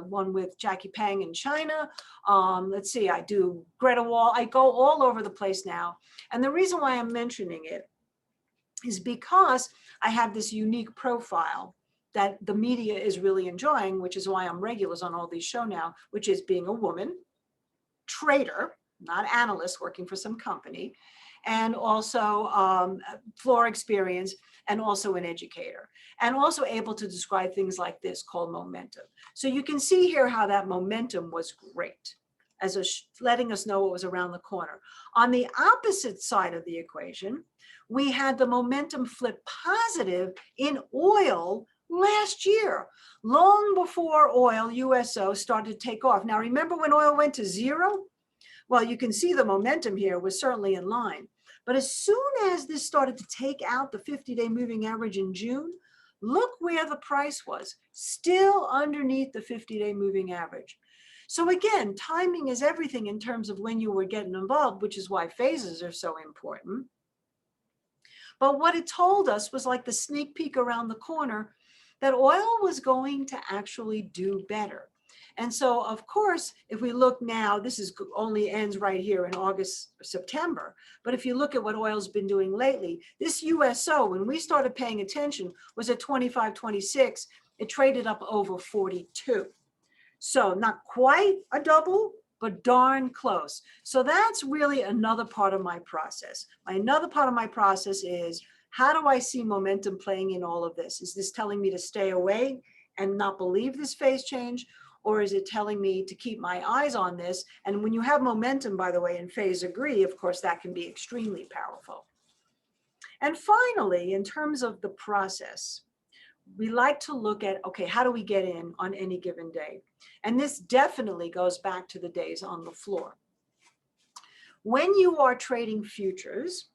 one with Jackie Pang in China. Let's see, I do Greta Wall. I go all over the place now. And the reason why I'm mentioning it is because I have this unique profile that the media is really enjoying, which is why I'm regulars on all these shows now, which is being a woman, trader, not analyst working for some company, and also floor experience, and also an educator, and also able to describe things like this called momentum. So you can see here how that momentum was great, as letting us know what was around the corner. On the opposite side of the equation, we had the momentum flip positive in oil last year, long before oil, USO, started to take off. Now, remember when oil went to zero? Well, you can see the momentum here was certainly in line. But as soon as this started to take out the 50-day moving average in June, look where the price was, still underneath the 50-day moving average. So again, timing is everything in terms of when you were getting involved, which is why phases are so important. But what it told us was like the sneak peek around the corner that oil was going to actually do better. And so, of course, if we look now, this is only ends right here in August, September. But if you look at what oil's been doing lately, this USO, when we started paying attention, was at 25, 26. It traded up over 42. So not quite a double, but darn close. So that's really another part of my process. Another part of my process is, how do I see momentum playing in all of this? Is this telling me to stay away and not believe this phase change? or is it telling me to keep my eyes on this? And when you have momentum, by the way, in phase agree, of course, that can be extremely powerful. And finally, in terms of the process, we like to look at, okay, how do we get in on any given day? And this definitely goes back to the days on the floor. When you are trading futures,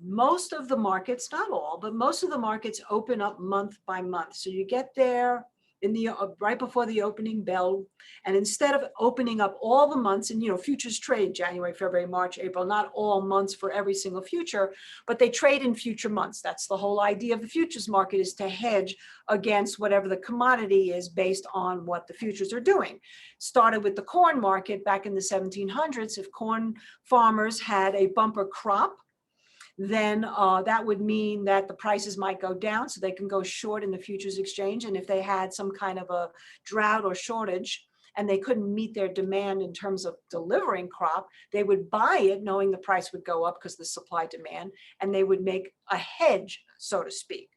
most of the markets, not all, but most of the markets open up month by month. So you get there in the right before the opening bell, and instead of opening up all the months, and futures trade January, February, March, April, not all months for every single future, but they trade in future months. That's the whole idea of the futures market, is to hedge against whatever the commodity is based on what the futures are doing. Started with the corn market back in the 1700s. If corn farmers had a bumper crop, then that would mean that the prices might go down, so they can go short in the futures exchange. And if they had some kind of a drought or shortage and they couldn't meet their demand in terms of delivering crop, they would buy it knowing the price would go up because the supply demand, and they would make a hedge, so to speak.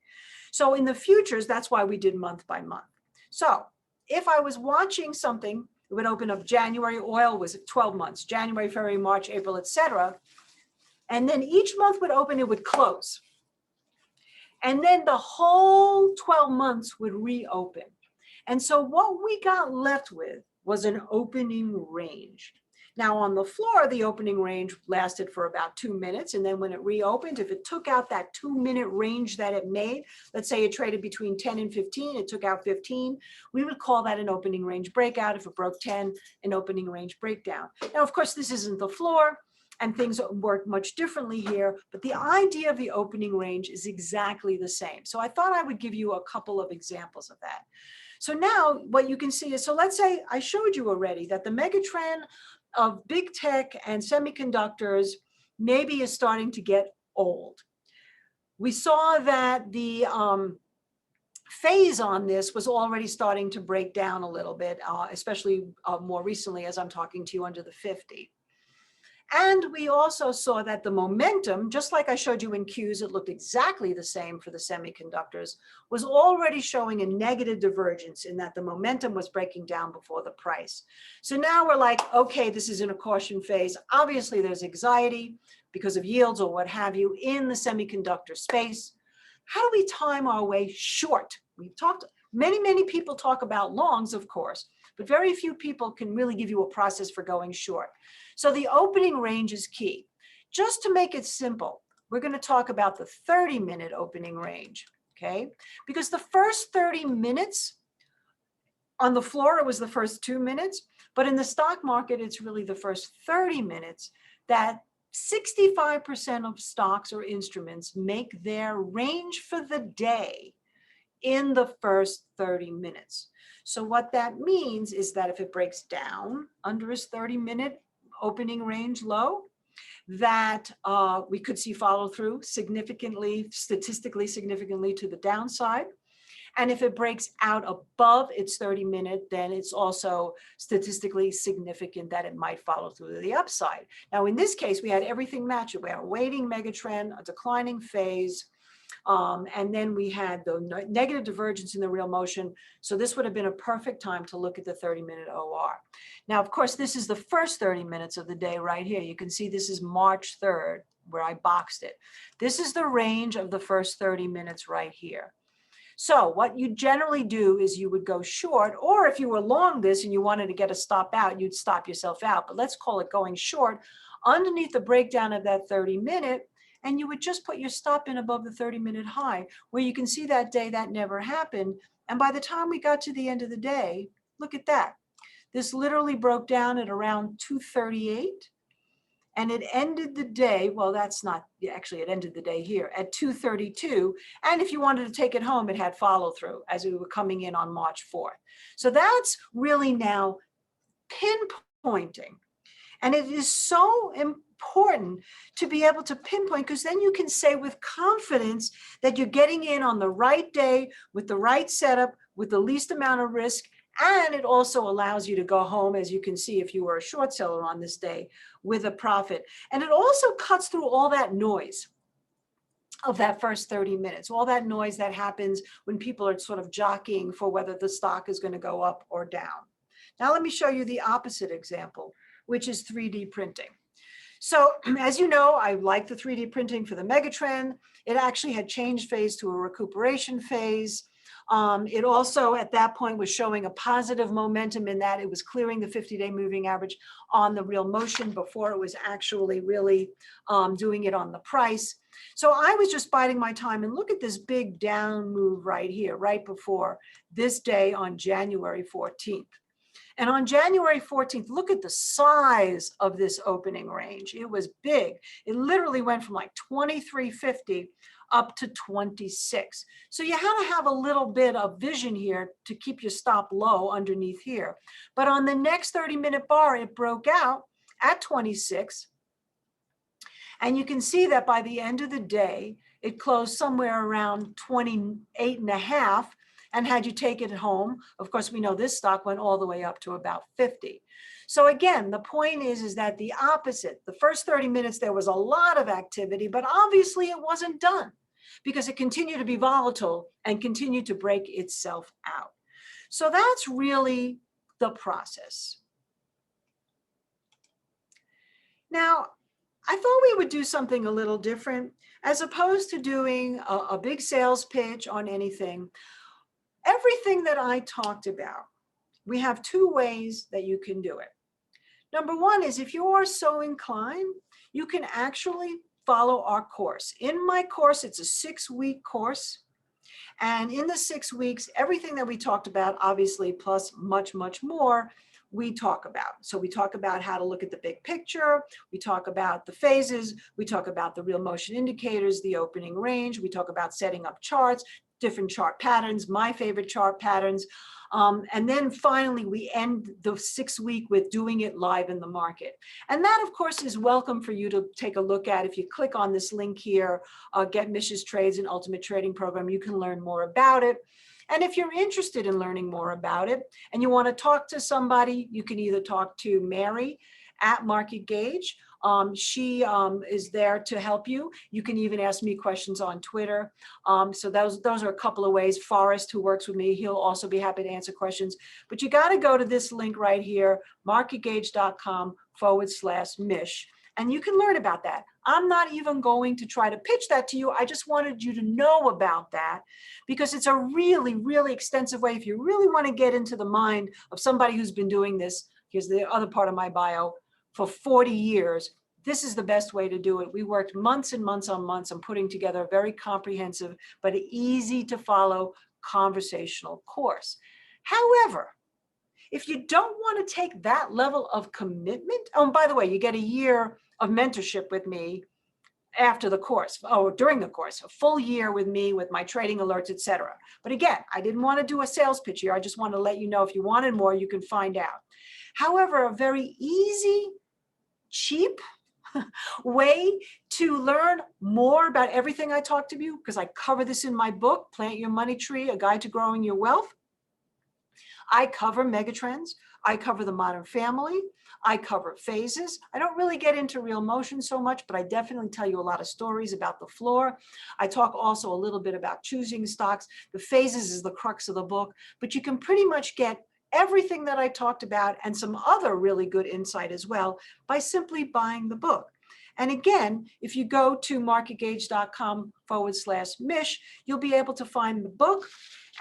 So in the futures, that's why we did month by month. So if I was watching something, it would open up January, oil was 12 months, January, February, March, April, etc. And then each month would open, it would close. And then the whole 12 months would reopen. And so what we got left with was an opening range. Now on the floor, the opening range lasted for about 2 minutes. And then when it reopened, if it took out that 2-minute range that it made, let's say it traded between 10 and 15, it took out 15, we would call that an opening range breakout. If it broke 10, an opening range breakdown. Now, of course, this isn't the floor, and things work much differently here, but the idea of the opening range is exactly the same. So I thought I would give you a couple of examples of that. So now what you can see is, so let's say I showed you already that the megatrend of big tech and semiconductors maybe is starting to get old. We saw that the phase on this was already starting to break down a little bit, especially more recently as I'm talking to you under the 50. And we also saw that the momentum, just like I showed you in Qs, it looked exactly the same for the semiconductors, was already showing a negative divergence in that the momentum was breaking down before the price. So now we're like, okay, this is in a caution phase. Obviously, there's anxiety because of yields or what have you in the semiconductor space. How do we time our way short? We've talked, many people talk about longs, of course, but very few people can really give you a process for going short. So the opening range is key. Just to make it simple, we're going to talk about the 30-minute opening range, okay? Because the first 30 minutes on the floor, it was the first 2 minutes, but in the stock market, it's really the first 30 minutes that 65% of stocks or instruments make their range for the day in the first 30 minutes. So what that means is that if it breaks down under his 30-minute opening range low, that we could see follow through significantly, statistically significantly to the downside. And if it breaks out above its 30-minute, then it's also statistically significant that it might follow through to the upside. Now, in this case, we had everything matched. We had a waiting megatrend, a declining phase, and then we had the negative divergence in the real motion. So this would have been a perfect time to look at the 30-minute OR. Now, of course, this is the first 30 minutes of the day right here. You can see this is March 3rd, where I boxed it. This is the range of the first 30 minutes right here. So what you generally do is you would go short, or if you were long this and you wanted to get a stop out, you'd stop yourself out. But let's call it going short underneath the breakdown of that 30-minute. And you would just put your stop in above the 30-minute high, where you can see that day that never happened. And by the time we got to the end of the day, look at that. This literally broke down at around 238. And it ended the day, well, that's not, actually it ended the day here at 232. And if you wanted to take it home, it had follow through as we were coming in on March 4th. So that's really now pinpointing. And it is so important to be able to pinpoint, because then you can say with confidence that you're getting in on the right day with the right setup, with the least amount of risk. And it also allows you to go home, as you can see, if you were a short seller on this day, with a profit. And it also cuts through all that noise. of that first 30 minutes, all that noise that happens when people are sort of jockeying for whether the stock is going to go up or down. Now, let me show you the opposite example, which is 3D printing. So as you know, I like the 3D printing for the Megatrend. It actually had changed phase to a recuperation phase. It also, at that point, was showing a positive momentum in that it was clearing the 50-day moving average on the real motion before it was actually really doing it on the price. So I was just biding my time, and look at this big down move right here, right before this day on January 14th. And on January 14th, look at the size of this opening range. It was big. It literally went from like 2350 up to 26. So you had to have a little bit of vision here to keep your stop low underneath here. But on the next 30-minute bar, it broke out at 26. And you can see that by the end of the day, it closed somewhere around 28.5. And had you taken it home, of course, we know this stock went all the way up to about 50. So again, the point is that the opposite, the first 30 minutes, there was a lot of activity, but obviously it wasn't done because it continued to be volatile and continued to break itself out. So that's really the process. Now, I thought we would do something a little different. As opposed to doing a big sales pitch on anything, everything that I talked about, we have two ways that you can do it. Number one is if you are so inclined, you can actually follow our course. In my course, it's a 6-week course. And in the 6 weeks, everything that we talked about, obviously, plus much, much more, we talk about. So we talk about how to look at the big picture. We talk about the phases. We talk about the real motion indicators, the opening range. We talk about setting up charts, different chart patterns, my favorite chart patterns. And then finally, we end the 6-week with doing it live in the market. And that, of course, is welcome for you to take a look at. If you click on this link here, Get Mish's Trades and Ultimate Trading Program, you can learn more about it. And if you're interested in learning more about it and you want to talk to somebody, you can either talk to Mary at Market Gauge. She is there to help you. You can even ask me questions on Twitter. So those are a couple of ways. Forrest, who works with me, he'll also be happy to answer questions. But you got to go to this link right here, marketgauge.com/Mish. And you can learn about that. I'm not even going to try to pitch that to you. I just wanted you to know about that because it's a really, really extensive way. If you really want to get into the mind of somebody who's been doing this, here's the other part of my bio, for 40 years, this is the best way to do it. We worked months and months on months on putting together a very comprehensive but easy to follow conversational course. However, if you don't want to take that level of commitment, oh, and by the way, you get a year of mentorship with me after the course, or during the course, a full year with me with my trading alerts, etc. But again, I didn't want to do a sales pitch here. I just want to let you know if you wanted more, you can find out. However, a very easy, cheap way to learn more about everything I talked to you, because I cover this in my book, Plant Your Money Tree, A Guide to Growing Your Wealth. I cover megatrends. I cover the modern family. I cover phases. I don't really get into real motion so much, but I definitely tell you a lot of stories about the floor. I talk also a little bit about choosing stocks. The phases is the crux of the book, but you can pretty much get everything that I talked about and some other really good insight as well by simply buying the book. And again, if you go to marketgauge.com/Mish, you'll be able to find the book.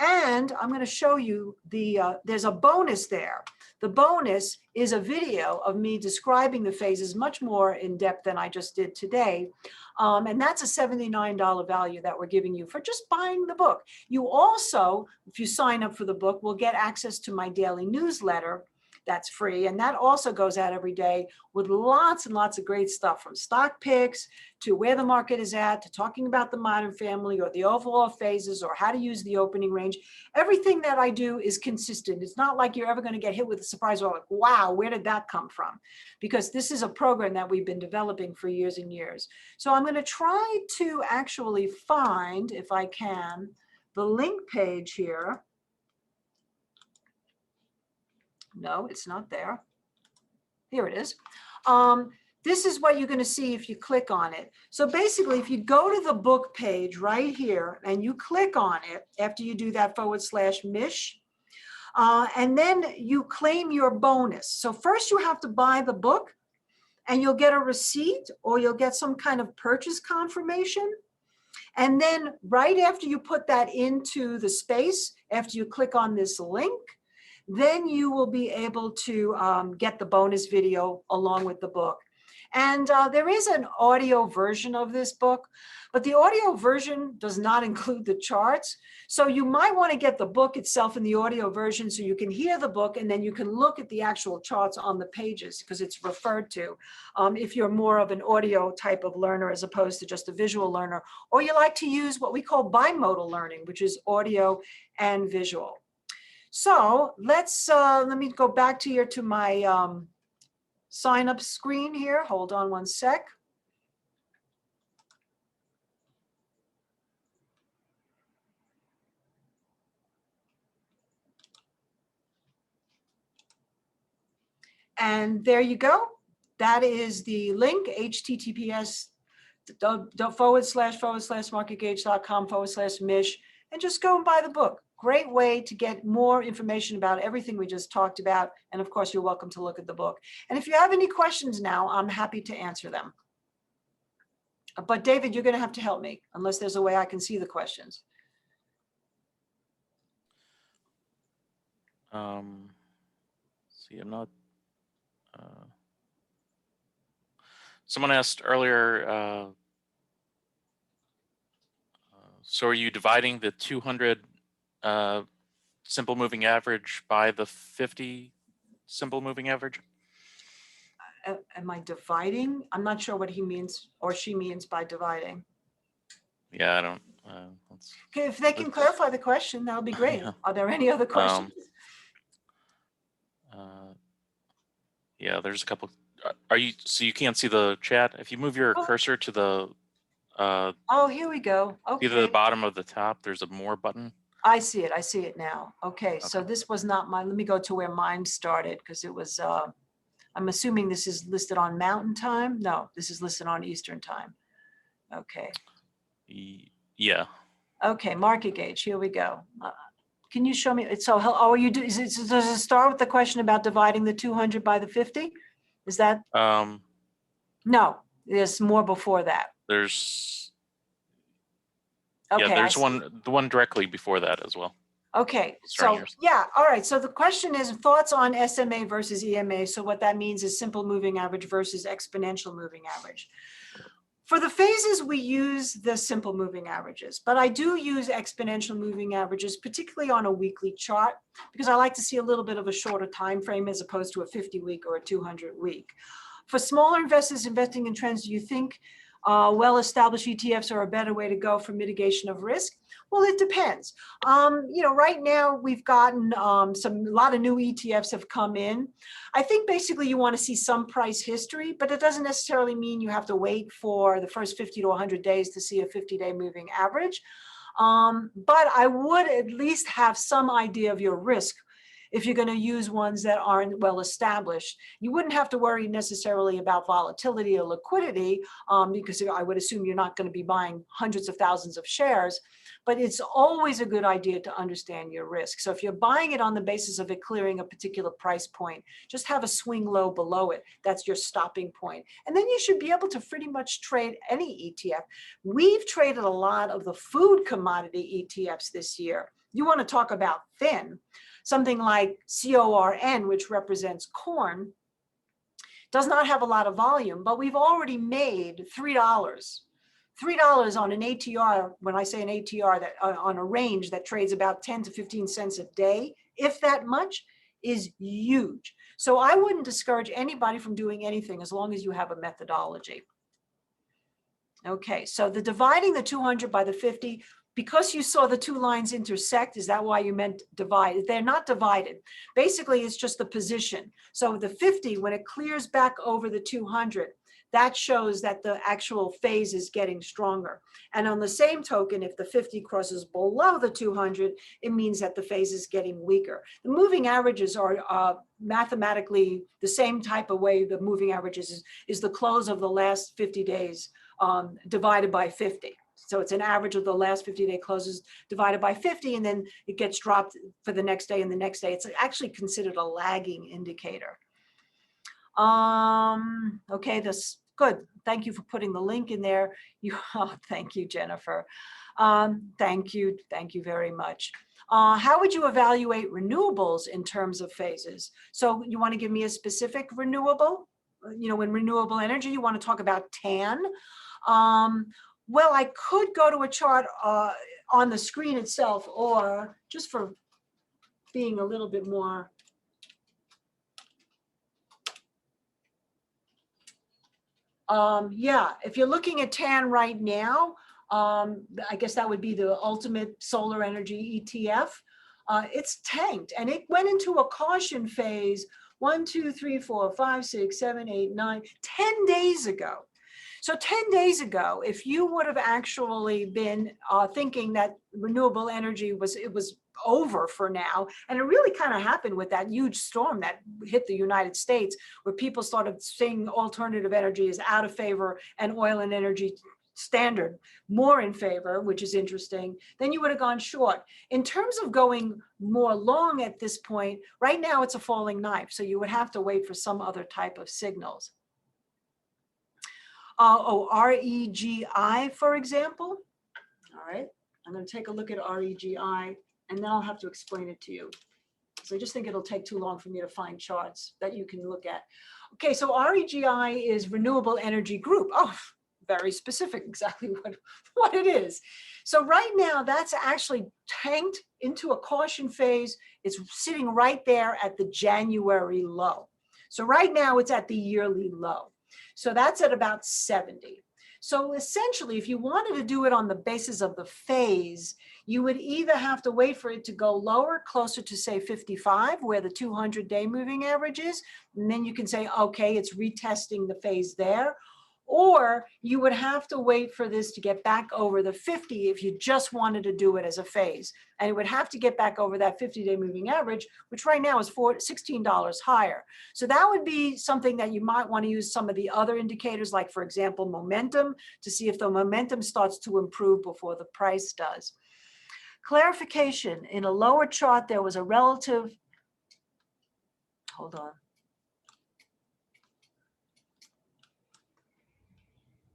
And I'm going to show you there's a bonus there. The bonus is a video of me describing the phases much more in depth than I just did today. And that's a $79 value that we're giving you for just buying the book. You also, if you sign up for the book, will get access to my daily newsletter. That's free. And that also goes out every day with lots and lots of great stuff, from stock picks to where the market is at, to talking about the modern family or the overall phases or how to use the opening range. Everything that I do is consistent. It's not like you're ever going to get hit with a surprise or like, wow, where did that come from? Because this is a program that we've been developing for years and years. So I'm going to try to actually find, if I can, the link page here. No, it's not there. Here it is. this is what you're going to see if you click on it. So basically, if you go to the book page right here and you click on it after you do that /Mish, and then you claim your bonus. So first you have to buy the book and you'll get a receipt or you'll get some kind of purchase confirmation. And then right after you put that into the space, after you click on this link, then you will be able to get the bonus video along with the book. And there is an audio version of this book, but the audio version does not include the charts. So you might want to get the book itself in the audio version so you can hear the book and then you can look at the actual charts on the pages because it's referred to if you're more of an audio type of learner as opposed to just a visual learner, or you like to use what we call bimodal learning, which is audio and visual. So let me go back to my sign up screen here. Hold on one sec. And there you go. That is the link, https://marketgauge.com/Mish, and just go and buy the book. Great way to get more information about everything we just talked about. And of course, you're welcome to look at the book. And if you have any questions now, I'm happy to answer them. But David, you're going to have to help me unless there's a way I can see the questions. See, I'm not. Someone asked earlier, so are you dividing the 200 simple moving average by the 50 simple moving average? Am I dividing? I'm not sure what he means or she means by dividing. Yeah, I don't. Okay, if they can clarify the question, that'll be great. Yeah. Are there any other questions? Yeah, there's a couple. Are you, so you can't see the chat? If you move your cursor to the oh, here we go. Okay. Either the bottom or the top, there's a more button. I see it. I see it now. Okay. So this was not mine. Let me go to where mine started because it was, I'm assuming this is listed on Mountain Time. No, this is listed on Eastern Time. Okay. Yeah. Okay. Market gauge. Here we go. Can you show me? So, oh, you do, does it start with the question about dividing the 200 by the 50? Is that? No, there's more before that. There's. Okay, yeah, there's the one directly before that as well. Okay, so yeah, all right. So the question is thoughts on SMA versus EMA. So what that means is simple moving average versus exponential moving average. For the phases, we use the simple moving averages, but I do use exponential moving averages, particularly on a weekly chart, because I like to see a little bit of a shorter time frame as opposed to a 50-week or a 200-week. For smaller investors investing in trends, do you think well-established ETFs are a better way to go for mitigation of risk? Well, it depends. You know, right now we've gotten a lot of new ETFs have come in. I think basically you want to see some price history, but it doesn't necessarily mean you have to wait for the first 50 to 100 days to see a 50-day moving average. But I would at least have some idea of your risk if you're going to use ones that aren't well established. You wouldn't have to worry necessarily about volatility or liquidity because I would assume you're not going to be buying hundreds of thousands of shares, but it's always a good idea to understand your risk. So if you're buying it on the basis of it clearing a particular price point, just have a swing low below it. That's your stopping point. And then you should be able to pretty much trade any ETF. We've traded a lot of the food commodity ETFs this year. You want to talk about thin. Something like CORN, which represents corn, does not have a lot of volume, but we've already made $3 on an ATR. When I say an ATR, that on a range that trades about 10 to 15 cents a day, if that much, is huge. So I wouldn't discourage anybody from doing anything as long as you have a methodology. Okay, so the dividing the 200 by the 50, because you saw the two lines intersect, is that why you meant divide? They're not divided. Basically, it's just the position. So the 50, when it clears back over the 200, that shows that the actual phase is getting stronger. And on the same token, if the 50 crosses below the 200, it means that the phase is getting weaker. The moving averages are mathematically the same type of way the moving averages is the close of the last 50 days divided by 50. So it's an average of the last 50-day closes divided by 50, and then it gets dropped for the next day and the next day. It's actually considered a lagging indicator. Okay, this good. Thank you for putting the link in there. Thank you, Jennifer. Thank you very much. How would you evaluate renewables in terms of phases? So you want to give me a specific renewable? You know, in renewable energy, you want to talk about TAN. Well, I could go to a chart on the screen itself, or just for being a little bit more. Yeah, if you're looking at TAN right now, I guess that would be the ultimate solar energy ETF. It's tanked, and it went into a caution phase 1, 2, 3, 4, 5, 6, 7, 8, 9, 10 days ago. So 10 days ago, if you would have actually been thinking that renewable energy was over for now, and it really kind of happened with that huge storm that hit the United States, where people started seeing alternative energy is out of favor and oil and energy standard more in favor, which is interesting, then you would have gone short. In terms of going more long at this point, right now it's a falling knife, so you would have to wait for some other type of signals. REGI, for example. All right, I'm going to take a look at REGI, and then I'll have to explain it to you. So I just think it'll take too long for me to find charts that you can look at. Okay, so REGI is Renewable Energy Group. Oh, very specific, exactly what it is. So right now, that's actually tanked into a caution phase. It's sitting right there at the January low. So right now, it's at the yearly low. So that's at about 70. So essentially, if you wanted to do it on the basis of the phase, you would either have to wait for it to go lower, closer to say 55, where the 200-day moving average is, and then you can say, okay, it's retesting the phase there. Or you would have to wait for this to get back over the 50 if you just wanted to do it as a phase. And it would have to get back over that 50-day moving average, which right now is $16 higher. So that would be something that you might want to use some of the other indicators, like, for example, momentum, to see if the momentum starts to improve before the price does. Clarification, in a lower chart, there was a relative, hold on.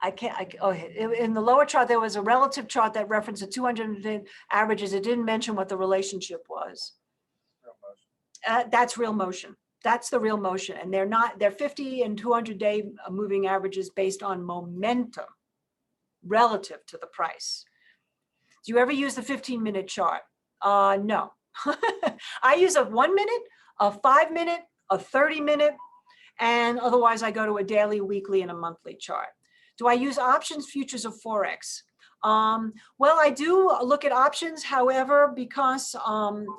In the lower chart, there was a relative chart that referenced the 200 averages. It didn't mention what the relationship was. That's real motion. That's the real motion. And they're 50 and 200-day moving averages based on momentum relative to the price. Do you ever use the 15-minute chart? No. I use a 1 minute, a 5 minute, a 30-minute, and otherwise I go to a daily, weekly, and a monthly chart. Do I use options, futures, or Forex? Well, I do look at options, however, because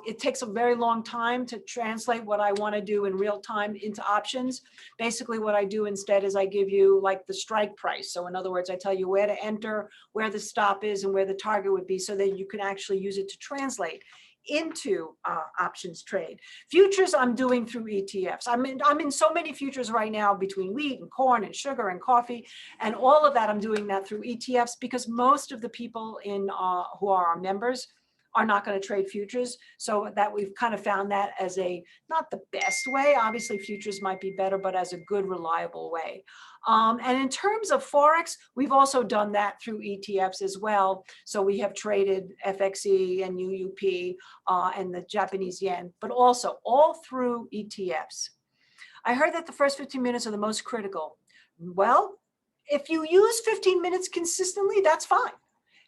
it takes a very long time to translate what I want to do in real time into options. Basically, what I do instead is I give you like the strike price. So in other words, I tell you where to enter, where the stop is, and where the target would be, so that you can actually use it to translate into options trade. Futures I'm doing through ETFs. I'm in so many futures right now, between wheat and corn and sugar and coffee, and all of that I'm doing that through ETFs, because most of the people in who are our members are not going to trade futures. So that we've kind of found that as not the best way. Obviously futures might be better, but as a good, reliable way. And in terms of Forex, we've also done that through ETFs as well. So we have traded FXE and UUP and the Japanese yen, but also all through ETFs. I heard that the first 15 minutes are the most critical. Well, if you use 15 minutes consistently, that's fine.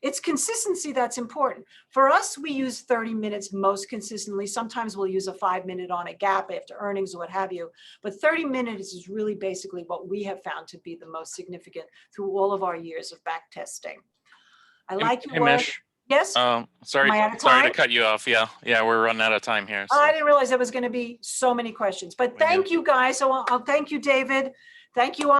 It's consistency that's important. For us, we use 30 minutes most consistently. Sometimes we'll use a 5 minute on a gap after earnings or what have you. But 30 minutes is really basically what we have found to be the most significant through all of our years of back testing. I like your work. Mish, yes? Sorry to cut you off. Yeah, we're running out of time here. So. I didn't realize there was going to be so many questions. But thank you guys. So I'll thank you, David. Thank you all.